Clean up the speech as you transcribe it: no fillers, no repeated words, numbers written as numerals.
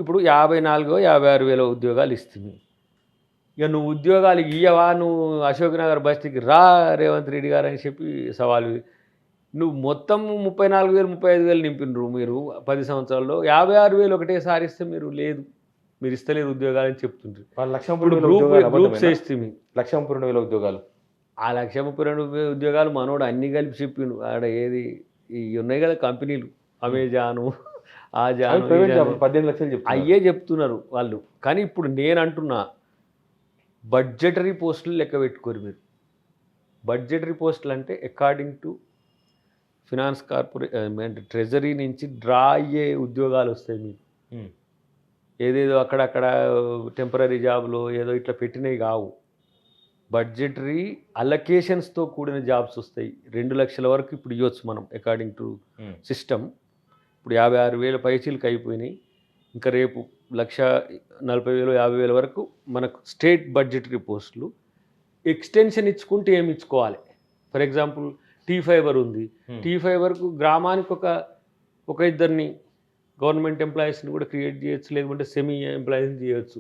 ఇప్పుడు 54 56,000 ఉద్యోగాలు ఇస్తుంది. ఇక నువ్వు ఉద్యోగాలు ఇయ్యవా? నువ్వు అశోక్ నగర్ బస్తీకి రా రేవంత్ రెడ్డి గారు అని చెప్పి సవాలు. నువ్వు మొత్తం 34,000, 35,000 నింపినరు మీరు 10 సంవత్సరాల్లో. 56,000 ఒకటేసారి ఇస్తే మీరు లేదు. మీరు ఇస్తలేరు ఉద్యోగాలని చెప్తుండ్రు. వాళ్ళు ఇప్పుడు 1,32,000 ఉద్యోగాలు గ్రూప్స్ అబద్ధమేనా? వేస్తిమి. 1,32,000 ఉద్యోగాలు. ఆ 1,32,000 ఉద్యోగాలు మనోడు అన్నీ కలిపి చెప్పిండు. ఆడ ఏది ఇయి ఉన్నాయి కదా కంపెనీలు. అమెజాను, అవి ఆజాను, ప్రైవేట్ ఈజాను జాబ్ 18,00,000 చెప్తున్నారు. అయ్యే చెప్తున్నారు వాళ్ళు. కానీ ఇప్పుడు నేనంటున్నా బడ్జెటరీ పోస్టులు లెక్క పెట్టుకోరు మీరు. బడ్జెటరీ పోస్టులు అంటే అకార్డింగ్ టు ఫినాన్స్ అంటే ట్రెజరీ నుంచి డ్రా అయ్యే ఉద్యోగాలు వస్తాయి మీకు. ఉమ్. ఏదేదో అక్కడక్కడ టెంపరరీ జాబ్‌లో ఏదో ఇట్లా పెట్టినవి కావు. బడ్జెటరీ అలొకేషన్స్‌తో కూడిన జాబ్స్ వస్తాయి. 2,00,000 వరకు ఇప్పుడు ఇవ్వచ్చు మనం అకార్డింగ్ టు ఉమ్. సిస్టమ్. ఇప్పుడు 56,000 పైచీలకు అయిపోయినాయి. ఇంకా రేపు 1,40,000, 50,000 వరకు మనకు స్టేట్ బడ్జెటరీ పోస్టులు. ఎక్స్టెన్షన్ ఇచ్చుకుంటే ఏమి ఇచ్చుకోవాలి. ఫర్ ఎగ్జాంపుల్ టీ ఫైబర్ ఉంది. టీ ఫైబర్‌కు గ్రామానికి ఒక ఇద్దరిని గవర్నమెంట్ ఎంప్లాయీస్‌ని కూడా క్రియేట్ చేయొచ్చు. లేకుంటే సెమీ ఎంప్లాయీస్‌ని చేయొచ్చు.